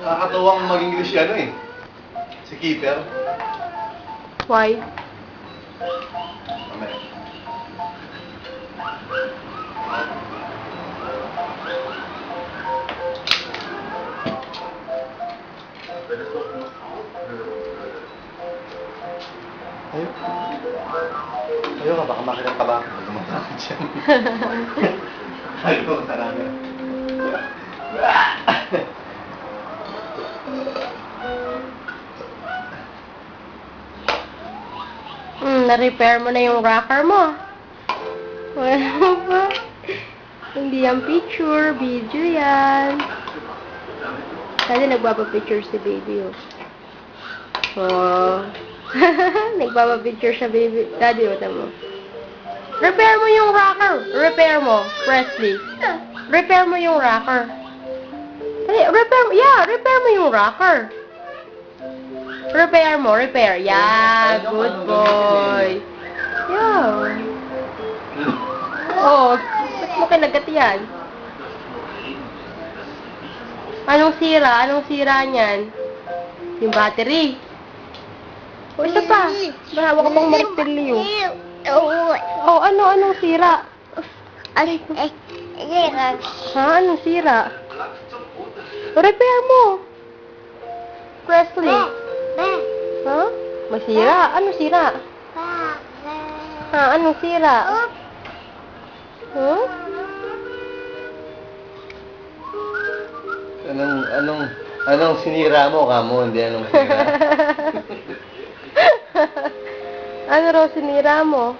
Nakakatuwang mag-English ano eh. Si Keeper. Why? Mamaya. Ayaw ka, baka makinig ka ba? Gumatakot siya. Ayaw ka talaga. Na-repair mo na yung rocker mo. Wala ba? Hindi yan picture, video yan. Kasi nagbaba-picture si baby, oh. Oh. Nagbaba-picture siya, baby. Daddy, wala mo. Repair mo yung rocker. Repair mo, Presley. Repair mo yung rocker. Repair mo yung rocker. Repair mo, repair. Yeah, good boy. Yeah. Oh, ba't mo kinagat yan? Anong sira? Anong sira niyan? Yung battery. O, isa pa. Bahawa ka pang martilyo. Oh, anong sira? Ha? Anong sira? Repair mo. Presley. Ha? Masira? Anong sira? Ha? Anong sira? Huh? Anong sinira mo, kamo? Hindi anong sinira. Ano raw sinira mo?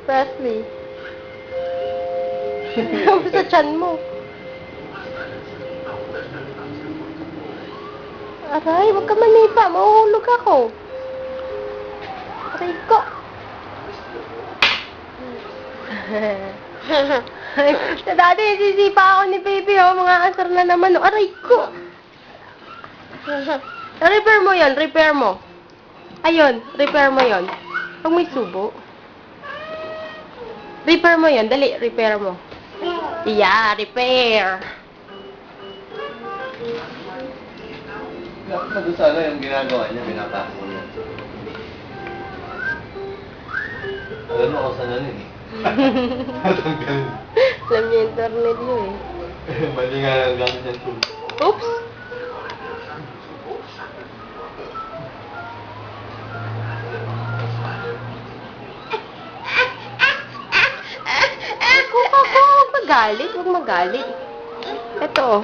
Presley. Ano sa tiyan mo? Aray, wag ka manipa. Mahuhulog ako. Aray ko. Sa dati, sisipa ako ni baby, oh. Mga asar na naman, oh. Aray ko. Repair mo yon, repair mo. Ayun, repair mo yon. Pag may subo. Repair mo yon, dali, repair mo. Yeah, repair. Dapat na doon sa ano yung ginagawa niya, pinapako niya. Alam mo kung saan ano eh. Natanggal. Alam niya yung tornilyo eh. Mali nga lang gamit niya tool. Oops! Huwag magalit, huwag magalit. Ito oh.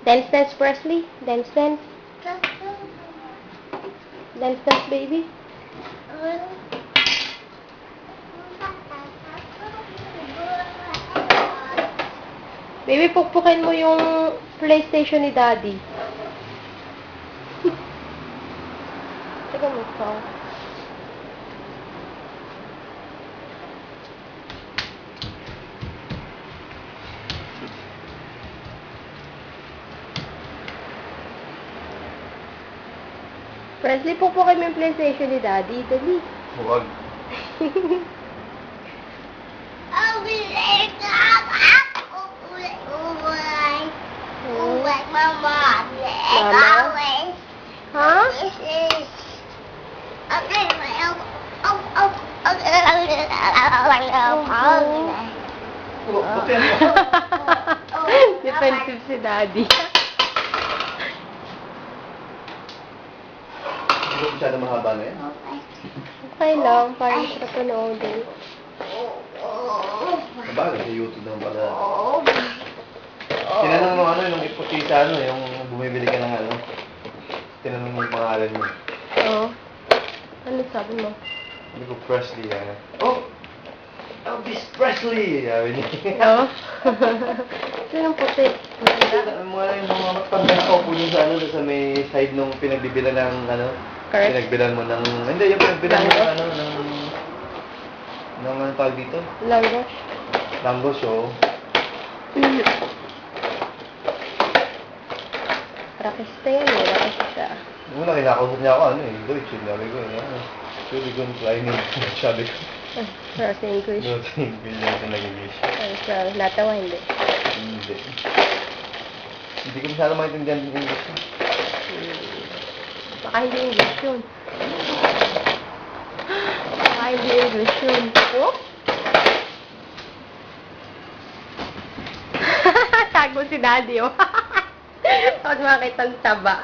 Dance, dance, Presley. Dance, dance. Dance, dance, baby. Baby, pukpukin mo yung PlayStation ni Daddy. Teka mo ito. Presley, pukpukin mo yung PlayStation ni Daddy. Dali. Huwag. Mama. Ha? Puti ano? Defensive si Daddy. Hindi ko masyado mahaba na yan. Okay lang, parang sa panoodin. Sabagay, sa YouTube naman pala. Tinanong mo ano, yung iputi sa ano, yung bumibili ka ng ano. Tinanong mo yung pangalan mo. Oo. Ano sabi mo? Hindi ko Presley yan. Oh! Elvis Presley! Sabi niya. No? Sinong puti? Maganda? Mga pag nakaupo dun sa ano, sa may side nung pinagbibilan ng ano, Correct. pinagbilan mo ng, hindi, yung pinagbilan mo ng Langgos? ano, ng ano tawag dito? Langgos? Langgos, oh. Rakista yan eh, rakista. Una, kinakausap niya ako, ano eh, Deutsch, sabi ko, ano, should we go climbing? Sabi ko, Sa English. no, ganyan sa nag-English. Sa natawa, hindi. Hindi. Hindi ko masyado maintindihan ng English. Baka hindi English yun. Baka hindi English yun. Oh? Tago si Daddy, oh. Pag makita ang taba.